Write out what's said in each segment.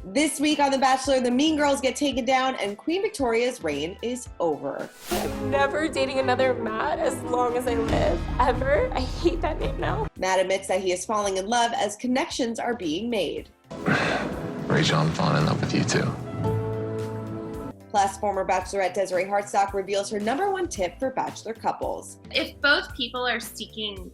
This week on The Bachelor, the mean girls get taken down and Queen Victoria's reign is over. I'm never dating another Matt as long as I live, ever. I hate that name now. Matt admits that he is falling in love as connections are being made. Rachel, I'm falling in love with you too. Plus, former Bachelorette Desiree Hartsock reveals her #1 tip for Bachelor couples. If both people are seeking,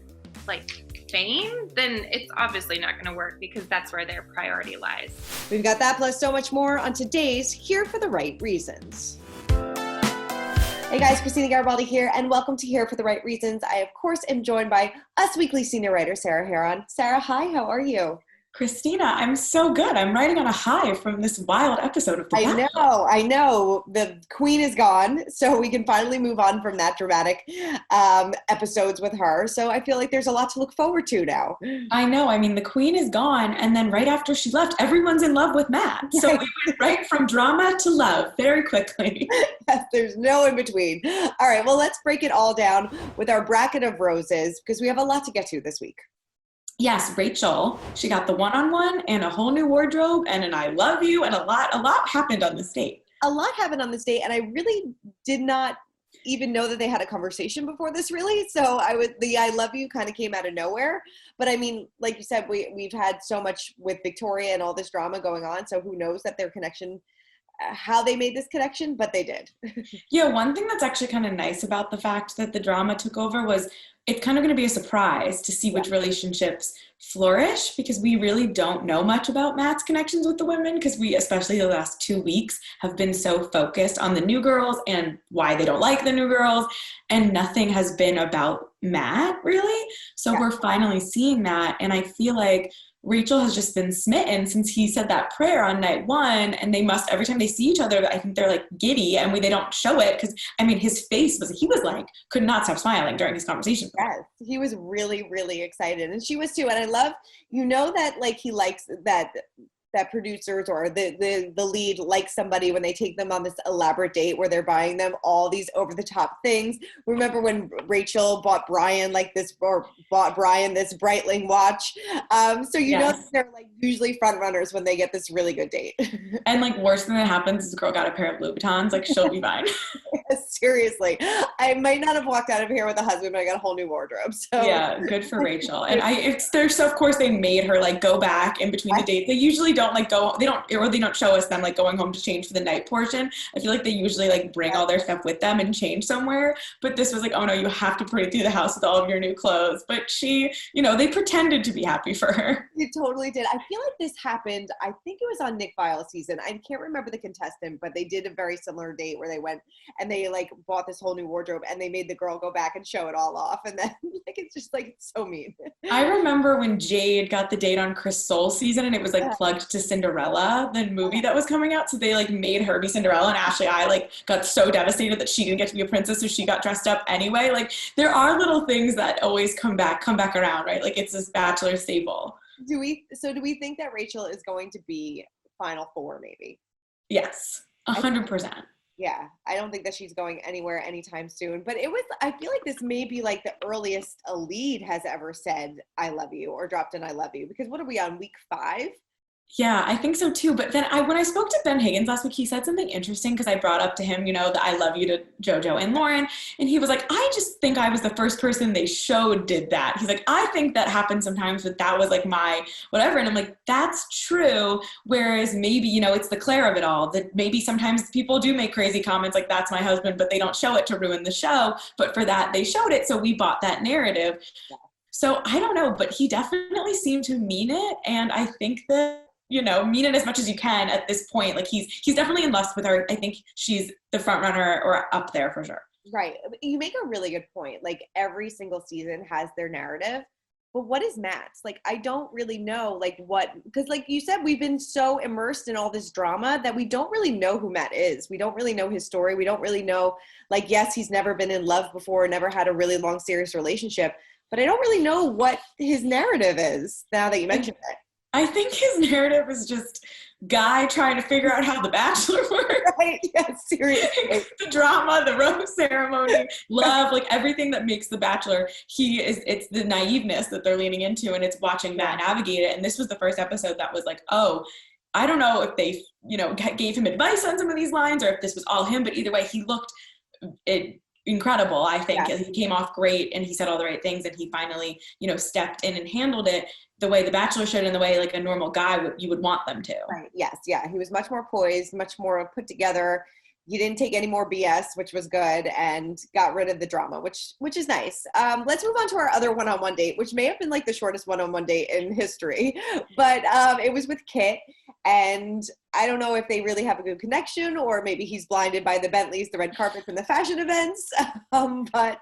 fame, then it's obviously not going to work because that's where their priority lies. We've got that plus so much more on today's Here for the Right Reasons. Hey guys, Christina Garibaldi here, and welcome to Here for the Right Reasons. I, of course, am joined by Us Weekly senior writer Sarah Heron. Sarah, hi, how are you? Christina, I'm so good. I'm riding on a high from this wild episode of The Bachelor. I know. The queen is gone, so we can finally move on from that dramatic episodes with her. So I feel like there's a lot to look forward to now. I know. I mean, the queen is gone, and then right after she left, everyone's in love with Matt. So we went right from drama to love very quickly. Yes, there's no in between. All right, well, let's break it all down with our bracket of roses because we have a lot to get to this week. Yes, Rachel, she got the one-on-one and a whole new wardrobe and an I love you, and a lot happened on this date. A lot happened on this date, and I really did not even know that they had a conversation before this, really. So the I love you kind of came out of nowhere. But I mean, like you said, we've had so much with Victoria and all this drama going on. So who knows that their connection, how they made this connection, but they did. Yeah, one thing that's actually kind of nice about the fact that the drama took over was it's kind of going to be a surprise to see which relationships flourish, because we really don't know much about Matt's connections with the women, because we, especially the last 2 weeks, have been so focused on the new girls and why they don't like the new girls, and nothing has been about Matt, really. So we're finally seeing that, and I feel like Rachel has just been smitten since he said that prayer on night 1, and they must, every time they see each other, I think they're like giddy, and they don't show it because, I mean, his face he was like, could not stop smiling during his conversation. Yes, he was really, really excited, and she was too. And I love, that like he likes that producers or the lead likes somebody when they take them on this elaborate date where they're buying them all these over the top things. Remember when Rachel bought Brian this Breitling watch? So that they're like usually front runners when they get this really good date. And worse than that happens is the girl got a pair of Louboutins. She'll be fine. Seriously, I might not have walked out of here with a husband, but I got a whole new wardrobe. So yeah, good for Rachel. And so of course they made her go back in between the dates. They usually don't they don't show us them going home to change for the night portion. I feel like they usually bring all their stuff with them and change somewhere. But this was oh no, you have to parade through the house with all of your new clothes. But she, they pretended to be happy for her. You totally did. I feel like this happened, I think it was on Nick Viall's season. I can't remember the contestant, but they did a very similar date where they went and they bought this whole new wardrobe and they made the girl go back and show it all off. And then it's just it's so mean. I remember when Jade got the date on Chris Soule's season and it was plugged to Cinderella, the movie that was coming out. So they made her be Cinderella, and Ashley got so devastated that she didn't get to be a princess, so she got dressed up anyway. There are little things that always come back around, right? It's this Bachelor staple. Do we think that Rachel is going to be Final Four maybe? Yes, 100%. Yeah, I don't think that she's going anywhere anytime soon. But I feel like this may be the earliest a lead has ever said I love you or dropped an I love you, because what are we on, week 5? Yeah, I think so too. But then when I spoke to Ben Higgins last week, he said something interesting, because I brought up to him, the I love you to JoJo and Lauren. And he was like, I just think I was the first person they showed did that. He's like, I think that happens sometimes, but that was my whatever. And I'm like, that's true. Whereas maybe, it's the Claire of it all, that maybe sometimes people do make crazy comments that's my husband, but they don't show it to ruin the show. But for that, they showed it. So we bought that narrative. Yeah. So I don't know, but he definitely seemed to mean it. And I think that, mean it as much as you can at this point. He's definitely in lust with her. I think she's the front runner or up there for sure. Right. You make a really good point. Every single season has their narrative, but what is Matt's? I don't really know because you said, we've been so immersed in all this drama that we don't really know who Matt is. We don't really know his story. We don't really know, yes, he's never been in love before, never had a really long, serious relationship, but I don't really know what his narrative is now that you mentioned it. I think his narrative is just guy trying to figure out how The Bachelor works. Right? Yeah, seriously. The drama, the rose ceremony, love, everything that makes The Bachelor, it's the naiveness that they're leaning into, and it's watching Matt navigate it. And this was the first episode that was oh, I don't know if they, gave him advice on some of these lines or if this was all him, but either way, he looked incredible. I think he came off great and he said all the right things and he finally, stepped in and handled it the way the Bachelor should and the way like a normal guy you would want them to. Right. Yes. Yeah. He was much more poised, much more put together. He didn't take any more BS, which was good, and got rid of the drama, which is nice. Let's move on to our other one-on-one date, which may have been like the shortest one-on-one date in history, but it was with Kit, and I don't know if they really have a good connection or maybe he's blinded by the Bentleys, the red carpet from the fashion events, but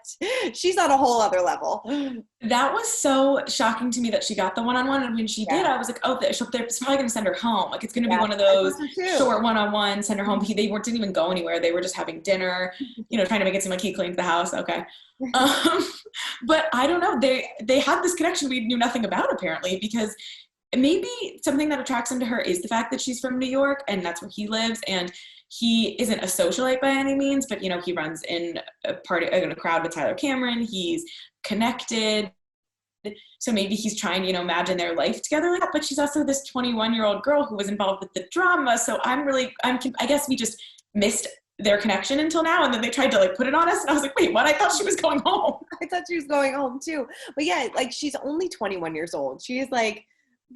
she's on a whole other level. That was so shocking to me that she got the one-on-one, and when she did, I was like, oh, they're probably going to send her home. Like, it's going to be one of those short one-on-one, send her home. They didn't even go anywhere. They were just having dinner, trying to make it seem like he cleaned the house. Okay. But I don't know. They had this connection we knew nothing about, apparently, because maybe something that attracts him to her is the fact that she's from New York and that's where he lives. And he isn't a socialite by any means, but, he runs in a crowd with Tyler Cameron. He's connected. So maybe he's trying to, imagine their life together like that. But she's also this 21-year-old girl who was involved with the drama. So I guess we just missed their connection until now. And then they tried to like put it on us. And I was like, wait, what? I thought she was going home. I thought she was going home too. But yeah, like she's only 21 years old. She is like,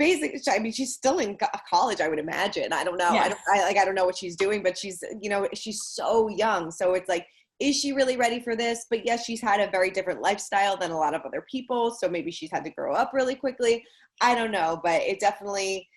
she's still in college, I would imagine. I don't know. Yes. I don't know what she's doing, but she's so young. So it's like, is she really ready for this? But yes, she's had a very different lifestyle than a lot of other people. So maybe she's had to grow up really quickly. I don't know, but it definitely,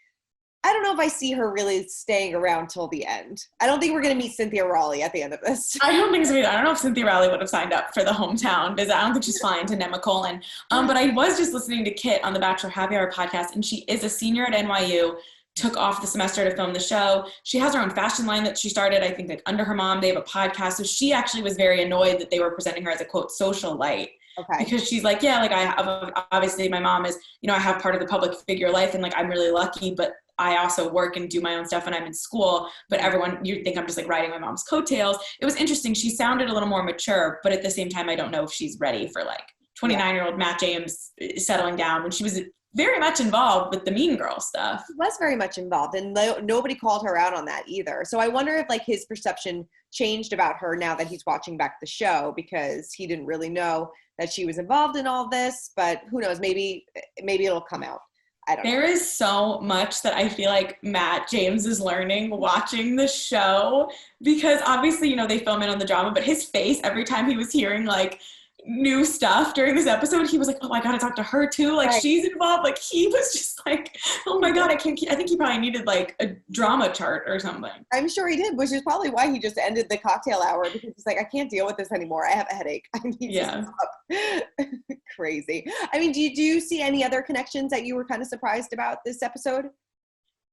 I don't know if I see her really staying around till the end. I don't think we're going to meet Cynthia Raleigh at the end of this. I don't think so either. I don't know if Cynthia Raleigh would have signed up for the hometown visit. I don't think she's flying to Nemacolin. But I was just listening to Kit on the Bachelor Happy Hour podcast, and she is a senior at NYU, took off the semester to film the show. She has her own fashion line that she started, I think, like under her mom. They have a podcast. So she actually was very annoyed that they were presenting her as a, quote, socialite. Okay. Because she's like, yeah, like I have, obviously my mom is, I have part of the public figure life and like I'm really lucky, but I also work and do my own stuff and I'm in school, but you'd think I'm just like riding my mom's coattails. It was interesting. She sounded a little more mature, but at the same time, I don't know if she's ready for like 29-year-old Matt James settling down when she was very much involved with the Mean Girl stuff. She was very much involved and nobody called her out on that either. So I wonder if like his perception changed about her now that he's watching back the show because he didn't really know that she was involved in all this, but who knows, maybe it'll come out. I don't know. There is so much that I feel like Matt James is learning watching the show because obviously, they film it on the drama, but his face every time he was hearing like new stuff during this episode, he was like, oh, I gotta talk to her too. Like she's involved. Like he was just like, oh my God, I think he probably needed like a drama chart or something. I'm sure he did, which is probably why he just ended the cocktail hour because he's like, I can't deal with this anymore. I have a headache. I need to stop. Crazy. I mean, do you see any other connections that you were kind of surprised about this episode?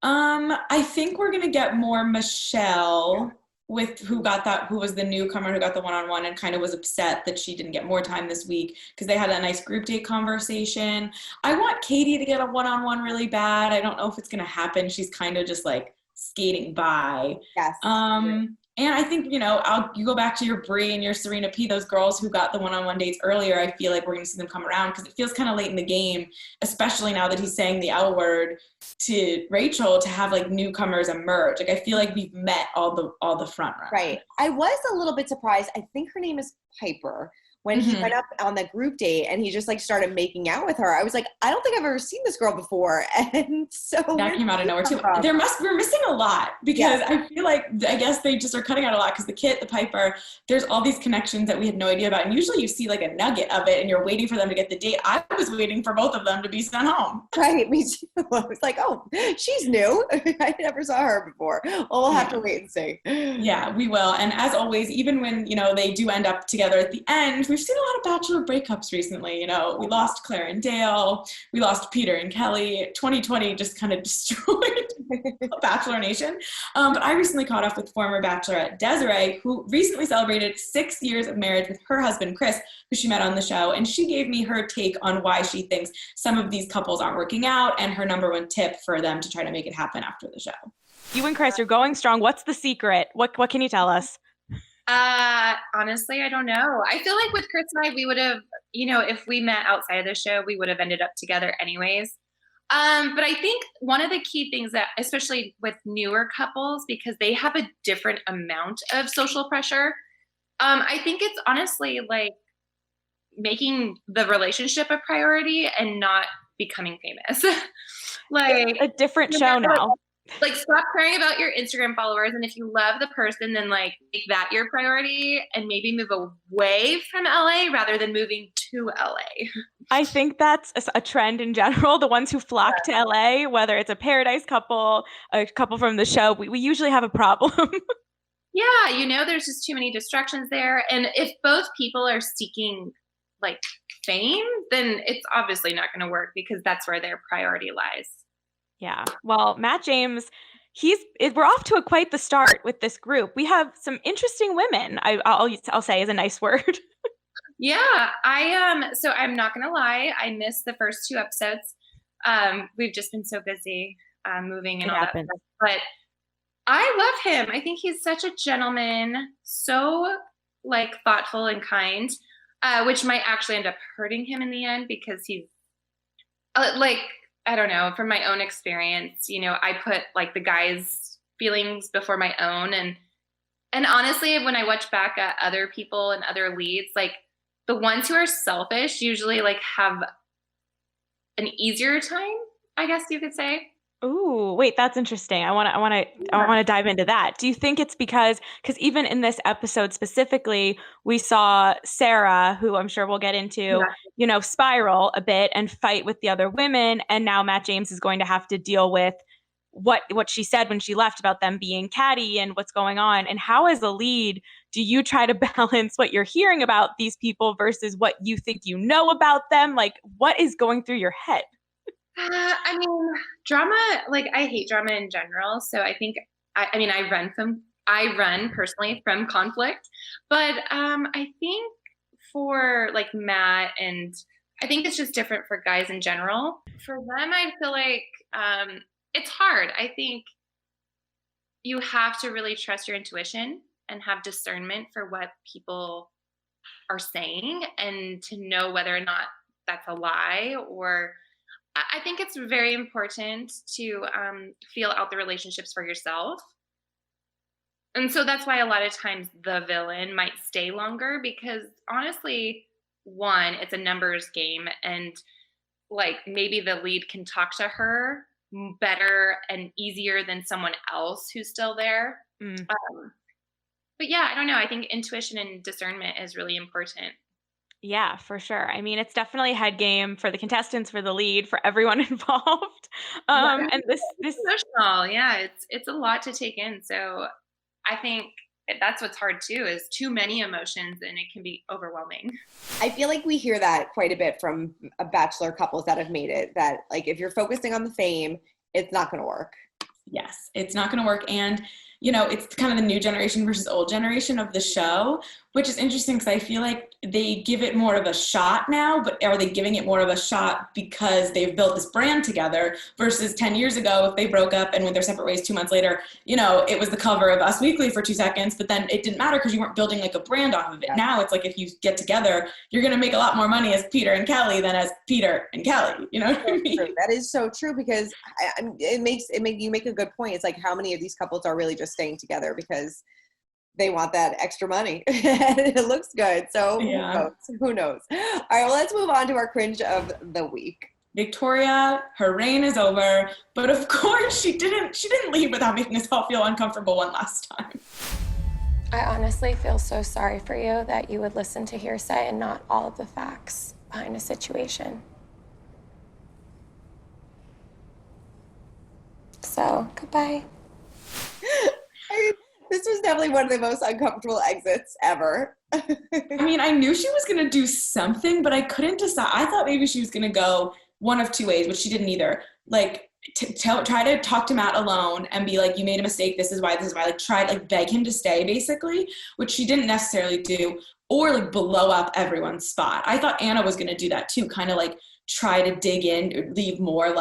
I think we're gonna get more Michelle with who was the newcomer who got the one-on-one and kind of was upset that she didn't get more time this week because they had a nice group date conversation. I want Katie to get a one-on-one really bad. I don't know if it's going to happen. She's kind of just like skating by. Yes. And I think, you go back to your Brie and your Serena P, those girls who got the one-on-one dates earlier, I feel like we're going to see them come around because it feels kind of late in the game, especially now that he's saying the L word to Rachel to have like newcomers emerge. Like I feel like we've met all the front runners. Right. I was a little bit surprised. I think her name is Piper. When he went up on the group date and he just like started making out with her, I was like, I don't think I've ever seen this girl before. And so that came out of nowhere too. We're missing a lot because I feel like, I guess they just are cutting out a lot because the Kit, the Piper, there's all these connections that we had no idea about. And usually you see like a nugget of it and you're waiting for them to get the date. I was waiting for both of them to be sent home. Right. Me too. I was like, oh, she's new. I never saw her before. Well, we'll have to wait and see. Yeah, we will. And as always, even when, they do end up together at the end, we've seen a lot of Bachelor breakups recently. We lost Claire and Dale. We lost Peter and Kelley. 2020 just kind of destroyed Bachelor Nation. But I recently caught up with former Bachelorette Desiree, who recently celebrated 6 years of marriage with her husband, Chris, who she met on the show. And she gave me her take on why she thinks some of these couples aren't working out and her number one tip for them to try to make it happen after the show. You and Chris, you're going strong. What's the secret? What can you tell us? Honestly, I don't know. I feel like with Chris and I, we would have, if we met outside of the show, we would have ended up together anyways. But I think one of the key things that, especially with newer couples, because they have a different amount of social pressure, I think it's honestly like making the relationship a priority and not becoming famous. Like a different show now. Like stop caring about your Instagram followers, and if you love the person, then like make that your priority and maybe move away from LA rather than moving to LA. I think that's a trend in general. The ones who flock to LA, whether it's a Paradise couple, a couple from the show, we usually have a problem. Yeah, there's just too many distractions there. And if both people are seeking like fame, then it's obviously not going to work because that's where their priority lies. Yeah. Well, Matt James, we're off to quite the start with this group. We have some interesting women. I'll say is a nice word. Yeah, so I'm not gonna lie, I missed the first 2 episodes. We've just been so busy moving and all that stuff. But I love him. I think he's such a gentleman, so like thoughtful and kind, which might actually end up hurting him in the end because he's like, I don't know, from my own experience, I put like the guy's feelings before my own. And honestly, when I watch back at other people and other leads, like the ones who are selfish usually like have an easier time, I guess you could say. Ooh, wait, that's interesting. I want to dive into that. Do you think it's because even in this episode specifically, we saw Sarah, who I'm sure we'll get into, spiral a bit and fight with the other women, and now Matt James is going to have to deal with what she said when she left about them being catty and what's going on. And how, as a lead, do you try to balance what you're hearing about these people versus what you think you know about them? Like, what is going through your head? I mean, drama, like I hate drama in general. So I think, I run personally from conflict, but I think for like Matt, and I think it's just different for guys in general. For them, I feel like it's hard. I think you have to really trust your intuition and have discernment for what people are saying and to know whether or not that's a lie. Or I think it's very important to feel out the relationships for yourself. And so that's why a lot of times the villain might stay longer because honestly, one, it's a numbers game, and like maybe the lead can talk to her better and easier than someone else who's still there. But yeah, I don't know. I think intuition and discernment is really important. Yeah, for sure. I mean, it's definitely a head game for the contestants, for the lead, for everyone involved. And this emotional, yeah, it's a lot to take in. So I think that's what's hard too, is too many emotions and it can be overwhelming. I feel like we hear that quite a bit from Bachelor couples that have made it, that like if you're focusing on the fame, it's not going to work. Yes, it's not going to work. And it's kind of the new generation versus old generation of the show, which is interesting because I feel like they give it more of a shot now, but are they giving it more of a shot because they've built this brand together versus 10 years ago, if they broke up and went their separate ways 2 months later, it was the cover of Us Weekly for 2 seconds, but then it didn't matter because you weren't building like a brand off of it. Now it's like if you get together, you're going to make a lot more money as Peter and Kelley than as Peter and Kelley. You know what I mean? That is so true because you make a good point. It's like how many of these couples are really just staying together because they want that extra money. It looks good. So who knows? All right, well, let's move on to our cringe of the week. Victoria, her reign is over, but of course she didn't leave without making us all feel uncomfortable one last time. I honestly feel so sorry for you that you would listen to hearsay and not all of the facts behind a situation. So, goodbye. This was definitely one of the most uncomfortable exits ever. I mean, I knew she was going to do something, but I couldn't decide. I thought maybe she was going to go one of 2 ways, which she didn't either. Like, try to talk to Matt alone and be like, you made a mistake, this is why. Like, try to beg him to stay, basically, which she didn't necessarily do, or like blow up everyone's spot. I thought Anna was going to do that too, kind of like try to dig in, or leave more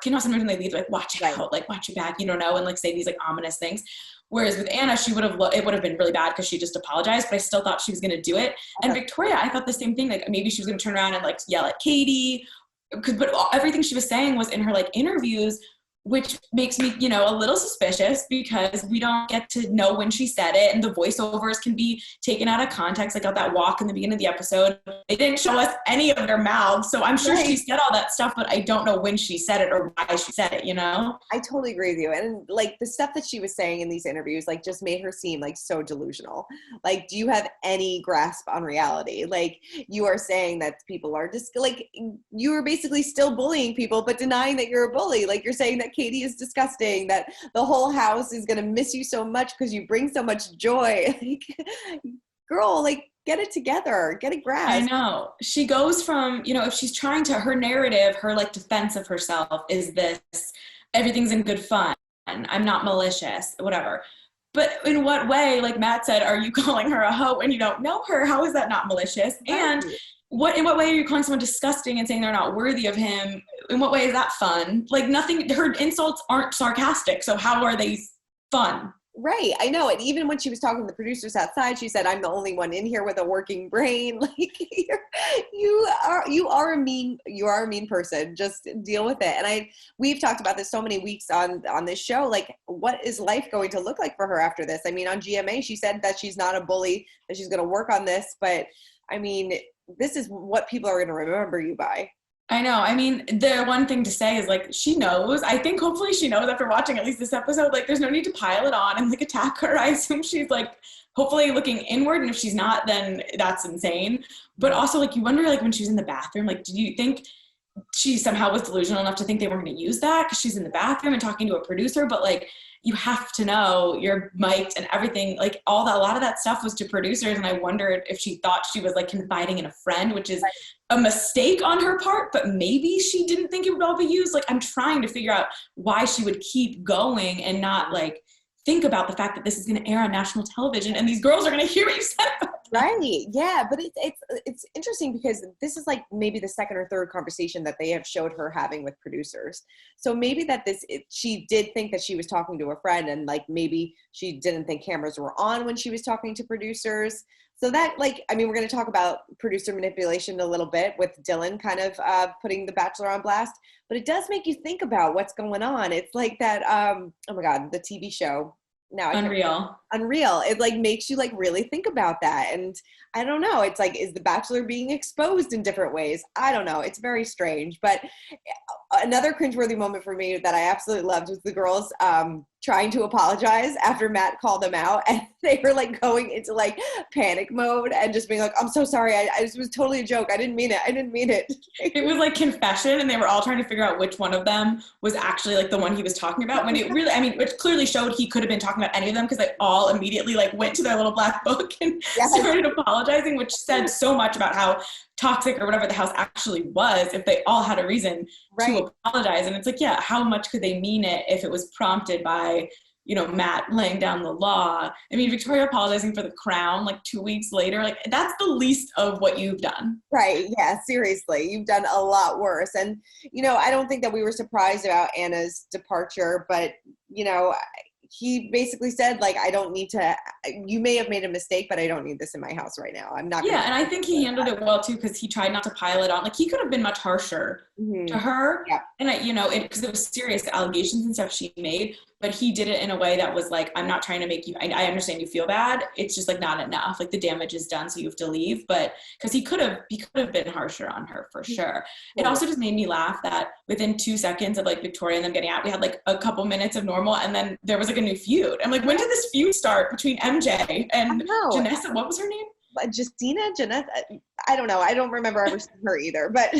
sometimes when they leave, like, watch out, like, watch your back, and like say these like ominous things. Whereas with Anna, it would have been really bad because she just apologized, but I still thought she was going to do it. And Victoria, I thought the same thing. Like maybe she was going to turn around and like yell at Kody but everything she was saying was in her like interviews, which makes me, you know, a little suspicious because we don't get to know when she said it, and the voiceovers can be taken out of context, like at that walk in the beginning of the episode. They didn't show us any of their mouths, so I'm sure she said all that stuff, but I don't know when she said it or why she said it, you know? I totally agree with you. And like the stuff that she was saying in these interviews, like just made her seem like so delusional. Like, do you have any grasp on reality? Like, you are saying that people are just like, you are basically still bullying people, but denying that you're a bully. Like, you're saying that Katie is disgusting, that the whole house is going to miss you so much because you bring so much joy. Like, girl, like, get it together, get a grasp. I know. She goes from, you know, if she's trying to, her narrative, her like defense of herself is this, everything's in good fun, I'm not malicious, whatever. But in what way, like Matt said, are you calling her a hoe when you don't know her? How is that not malicious? And in what way are you calling someone disgusting and saying they're not worthy of him? In what way is that fun? Like, nothing, her insults aren't sarcastic, so how are they fun? Right, I know. And even when she was talking to the producers outside, she said, "I'm the only one in here with a working brain." Like, you are a mean person. Just deal with it. And we've talked about this so many weeks on this show. Like, what is life going to look like for her after this? I mean, on GMA, she said that she's not a bully, that she's going to work on this. But I mean, this is what people are going to remember you by. I know. I mean, the one thing to say is, like, she knows. I think hopefully she knows after watching at least this episode, like, there's no need to pile it on and, like, attack her. I assume she's, like, hopefully looking inward, and if she's not, then that's insane. But also, like, you wonder, like, when she was in the bathroom, like, did you think she somehow was delusional enough to think they weren't going to use that because she's in the bathroom and talking to a producer? But, like, you have to know you're mic'd and everything, like, a lot of that stuff was to producers, and I wondered if she thought she was, like, confiding in a friend, which is a mistake on her part, but maybe she didn't think it would all be used. Like, I'm trying to figure out why she would keep going and not, like, think about the fact that this is going to air on national television and these girls are going to hear what you said about them. Right. Yeah. But it's interesting because this is like maybe the second or third conversation that they have showed her having with producers. So maybe that she did think that she was talking to a friend, and like maybe she didn't think cameras were on when she was talking to producers. So that, like, I mean, we're going to talk about producer manipulation a little bit with Dylan kind of putting The Bachelor on blast, but it does make you think about what's going on. It's like that, oh my God, the TV show. Now Unreal. It like makes you like really think about that. And I don't know, it's like, is The Bachelor being exposed in different ways? I don't know. It's very strange. But another cringeworthy moment for me that I absolutely loved was the girls trying to apologize after Matt called them out, and they were like going into like panic mode and just being like, "I'm so sorry. This was totally a joke. I didn't mean it. It was like confession, and they were all trying to figure out which one of them was actually like the one he was talking about, when it really, I mean, it clearly showed he could have been talking about any of them, because they all immediately like went to their little black book and started apologizing, which said so much about how toxic or whatever the house actually was if they all had a reason to apologize. And it's like, yeah, how much could they mean it if it was prompted by, you know, Matt laying down the law? I mean, Victoria apologizing for the crown like 2 weeks later, like, that's the least of what you've done. Right. Yeah, seriously. You've done a lot worse. And, you know, I don't think that we were surprised about Anna's departure, but, you know, he basically said, like, I don't need to, you may have made a mistake, but I don't need this in my house right now. I'm not gonna. Yeah, and I think he handled it well too, because he tried not to pile it on. Like, he could have been much harsher to her. Yeah. And you know, because it was serious allegations and stuff she made, but he did it in a way that was like, I'm not trying to make you, I understand you feel bad. It's just like not enough. Like, the damage is done, so you have to leave. But because he could have been harsher on her for sure. Yeah. It also just made me laugh that within 2 seconds of like Victoria and them getting out, we had like a couple minutes of normal, and then there was like a new feud. I'm like, when did this feud start between MJ and Janessa? What was her name? Janessa, I don't know. I don't remember ever seeing her either. But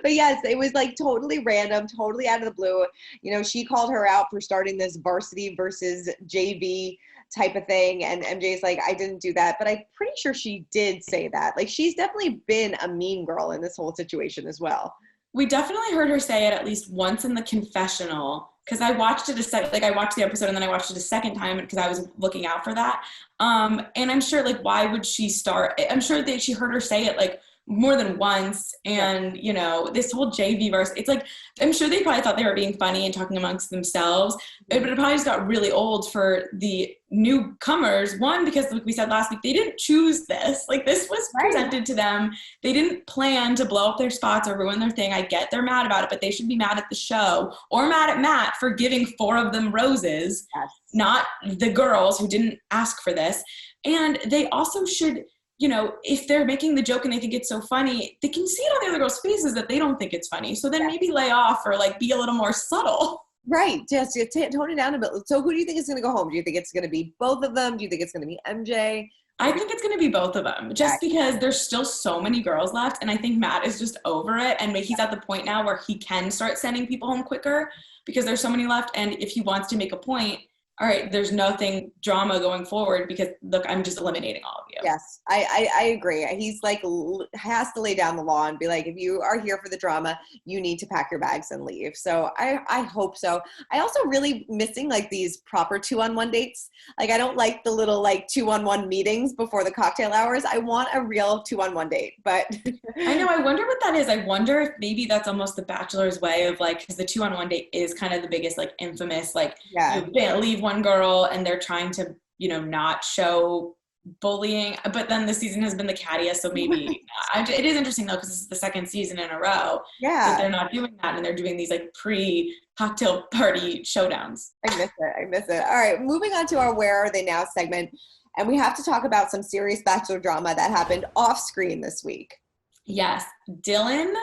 yes, it was like totally random, totally out of the blue. You know, she called her out for starting this varsity versus JV type of thing, and MJ's like, I didn't do that. But I'm pretty sure she did say that. Like, she's definitely been a mean girl in this whole situation as well. We definitely heard her say it at least once in the confessional, because I watched it I watched the episode and then I watched it a second time because I was looking out for that. And I'm sure, like, why would she start? I'm sure that she heard her say it like more than once. And, you know, this whole JV verse, it's like, I'm sure they probably thought they were being funny and talking amongst themselves, but it probably just got really old for the newcomers. One, because like we said last week, they didn't choose this. Like, this was presented to them. They didn't plan to blow up their spots or ruin their thing. I get they're mad about it, but they should be mad at the show or mad at Matt for giving 4 of them roses, not the girls who didn't ask for this. And they also should, you know, if they're making the joke and they think it's so funny, they can see it on the other girls' faces that they don't think it's funny. So then maybe lay off or like be a little more subtle. Right. Just tone it down a bit. So who do you think is going to go home? Do you think it's going to be both of them? Do you think it's going to be MJ? I think it's going to be both of them, just because there's still so many girls left. And I think Matt is just over it. And he's at the point now where he can start sending people home quicker because there's so many left. And if he wants to make a point, all right, there's nothing drama going forward because, look, I'm just eliminating all of you. Yes, I agree. He's like, has to lay down the law and be like, if you are here for the drama, you need to pack your bags and leave. So I hope so. I also really missing like these proper 2-on-1 dates. Like, I don't like the little like 2-on-1 meetings before the cocktail hours. I want a real 2-on-1 date, but. I know, I wonder what that is. I wonder if maybe that's almost the Bachelor's way of like, because the 2-on-1 date is kind of the biggest, like infamous, like you leave one girl and they're trying to, you know, not show bullying, but then the season has been the cattiest, so maybe it is interesting though because this is the 2nd season in a row that they're not doing that and they're doing these like pre-cocktail party showdowns. I miss it. All right, moving on to our Where Are They Now segment, and we have to talk about some serious Bachelor drama that happened off screen this week. Yes, Dylan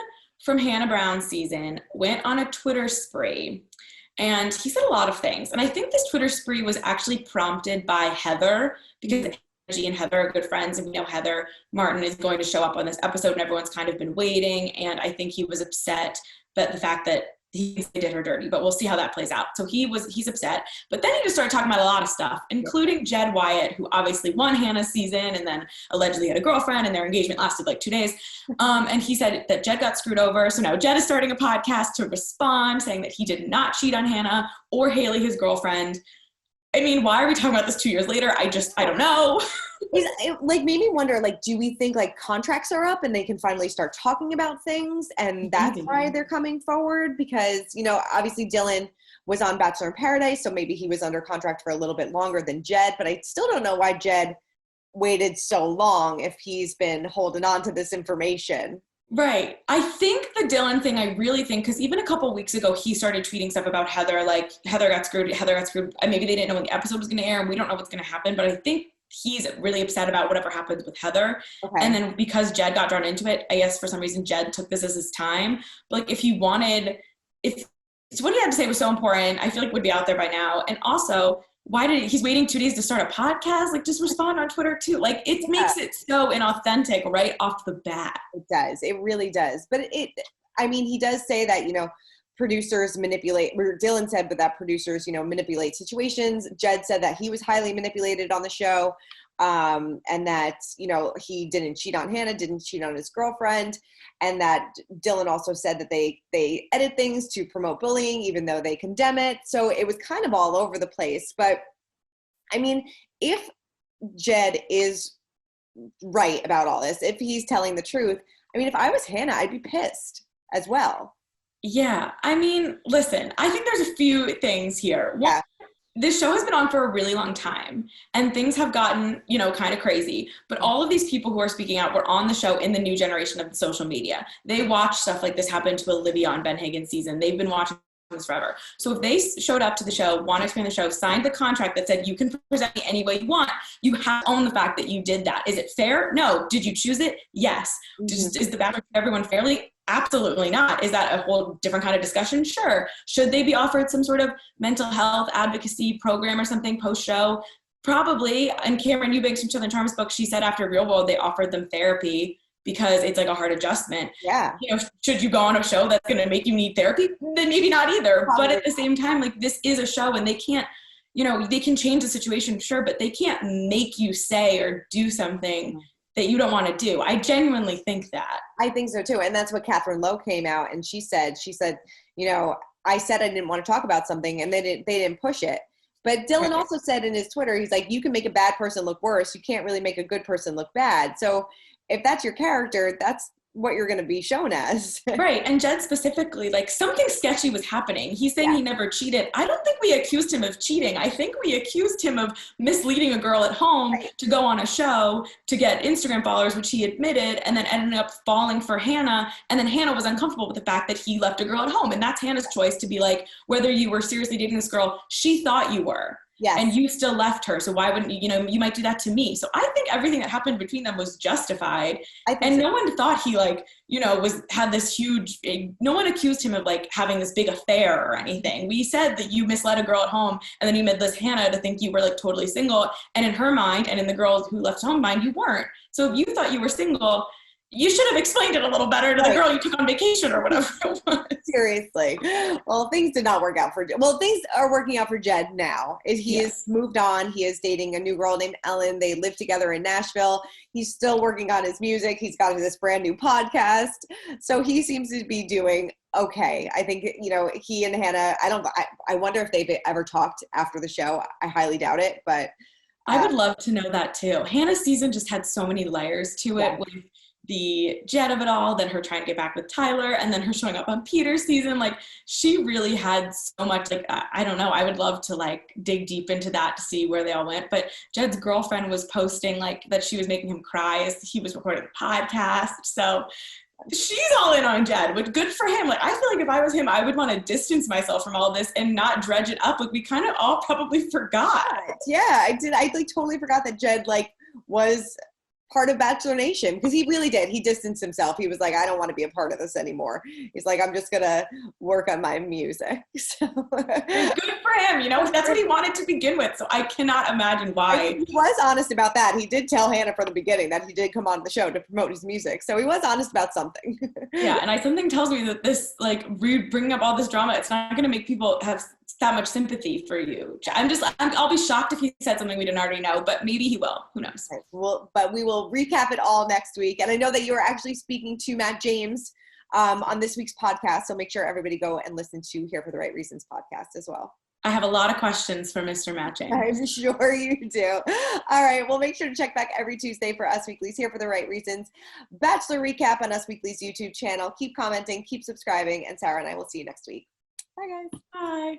from Hannah Brown's season went on a Twitter spree. And he said a lot of things. And I think this Twitter spree was actually prompted by Heather, because Angie and Heather are good friends. And we know Heather Martin is going to show up on this episode and everyone's kind of been waiting. And I think he was upset that the fact that he did her dirty, but we'll see how that plays out. So he's upset. But then he just started talking about a lot of stuff, including Jed Wyatt, who obviously won Hannah's season and then allegedly had a girlfriend and their engagement lasted like 2 days. And he said that Jed got screwed over. So now Jed is starting a podcast to respond, saying that he did not cheat on Hannah or Haley, his girlfriend. I mean, why are we talking about this 2 years later? I don't know. It like made me wonder, like, do we think like contracts are up and they can finally start talking about things and that's why they're coming forward? Because, you know, obviously Dylan was on Bachelor in Paradise, so maybe he was under contract for a little bit longer than Jed, but I still don't know why Jed waited so long if he's been holding on to this information. Right. I think the Dylan thing, I really think, because even a couple weeks ago, he started tweeting stuff about Heather, like Heather got screwed. And maybe they didn't know when the episode was going to air and we don't know what's going to happen. But I think he's really upset about whatever happens with Heather. Okay. And then because Jed got drawn into it, I guess for some reason Jed took this as his time. But like if what he had to say was so important, I feel like would be out there by now. And also, he's waiting 2 days to start a podcast? Like, just respond on Twitter too. Like, it makes it so inauthentic right off the bat. It does. It really does. But he does say that, you know, producers manipulate, or Dylan said, but that producers, you know, manipulate situations. Jed said that he was highly manipulated on the show. And that, you know, he didn't cheat on Hannah, didn't cheat on his girlfriend. And that Dylan also said that they edit things to promote bullying, even though they condemn it. So it was kind of all over the place. But I mean, if Jed is right about all this, if he's telling the truth, I mean, if I was Hannah, I'd be pissed as well. Yeah. I mean, listen, I think there's a few things here. One, this show has been on for a really long time and things have gotten, you know, kind of crazy, but all of these people who are speaking out were on the show in the new generation of the social media. They watch stuff like this happen to Olivia on Ben Higgins' season. They've been watching this forever. So if they showed up to the show, wanted to be on the show, signed the contract that said you can present me any way you want, you have to own the fact that you did that. Is it fair? No. Did you choose it? Yes. Mm-hmm. Is the Bachelor treat everyone fairly? Absolutely not. Is that a whole different kind of discussion? Sure. Should they be offered some sort of mental health advocacy program or something post-show? Probably. And Cameron Eubanks from Children Charms book, she said after Real World, they offered them therapy because it's like a hard adjustment. Yeah. You know, should you go on a show that's going to make you need therapy? Then maybe not either. Probably. But at the same time, like, this is a show and they can't, you know, they can change the situation, sure, but they can't make you say or do something that you don't want to do. I genuinely think that. I think so too. And that's what Catherine Lowe came out and she said, you know, I said I didn't want to talk about something and they didn't push it. But Dylan also said in his Twitter, he's like, you can make a bad person look worse. You can't really make a good person look bad. So if that's your character, that's what you're going to be shown as. Right. And Jed specifically, like, something sketchy was happening. He's saying he never cheated. I don't think we accused him of cheating. I think we accused him of misleading a girl at home to go on a show to get Instagram followers, which he admitted, and then ended up falling for Hannah. And then Hannah was uncomfortable with the fact that he left a girl at home. And that's Hannah's choice to be like, whether you were seriously dating this girl, she thought you were. Yes. And you still left her. So why wouldn't you, you might do that to me. So I think everything that happened between them was justified. And no one thought he had this huge, no one accused him of like having this big affair or anything. We said that you misled a girl at home and then you made this Hannah to think you were like totally single. And in her mind and in the girl who left home mind, you weren't. So if you thought you were single, you should have explained it a little better to the girl you took on vacation or whatever it was. Seriously. Well, things did not work out for Jed. Well, things are working out for Jed now. He has moved on. He is dating a new girl named Ellen. They live together in Nashville. He's still working on his music. He's got this brand new podcast. So he seems to be doing okay. I think, he and Hannah, I wonder if they've ever talked after the show. I highly doubt it, but. I would love to know that too. Hannah's season just had so many layers to it with the Jed of it all, then her trying to get back with Tyler, and then her showing up on Peter's season. Like, she really had so much, like, I don't know, I would love to like dig deep into that to see where they all went. But Jed's girlfriend was posting like that she was making him cry as he was recording the podcast. So she's all in on Jed, but good for him. Like, I feel like if I was him, I would want to distance myself from all of this and not dredge it up. Like, we kind of all probably forgot. Yeah, I did. I like totally forgot that Jed like was part of Bachelor Nation, because he really did. He distanced himself. He was like, I don't want to be a part of this anymore. He's like, I'm just gonna work on my music. So good for him. That's what he wanted to begin with. So I cannot imagine why. He was honest about that. He did tell Hannah from the beginning that he did come on the show to promote his music. So he was honest about something. Yeah, and something tells me that this, like, bringing up all this drama, it's not going to make people have that much sympathy for you. I'll be shocked if he said something we didn't already know, but maybe he will. Who knows? Right. But we will recap it all next week. And I know that you are actually speaking to Matt James on this week's podcast, so make sure everybody go and listen to Here for the Right Reasons podcast as well. I have a lot of questions for Mr. Matt James. I'm sure you do. All right. Well, make sure to check back every Tuesday for Us Weekly's Here for the Right Reasons Bachelor recap on Us Weekly's YouTube channel. Keep commenting, keep subscribing, and Sarah and I will see you next week. Bye, guys. Bye.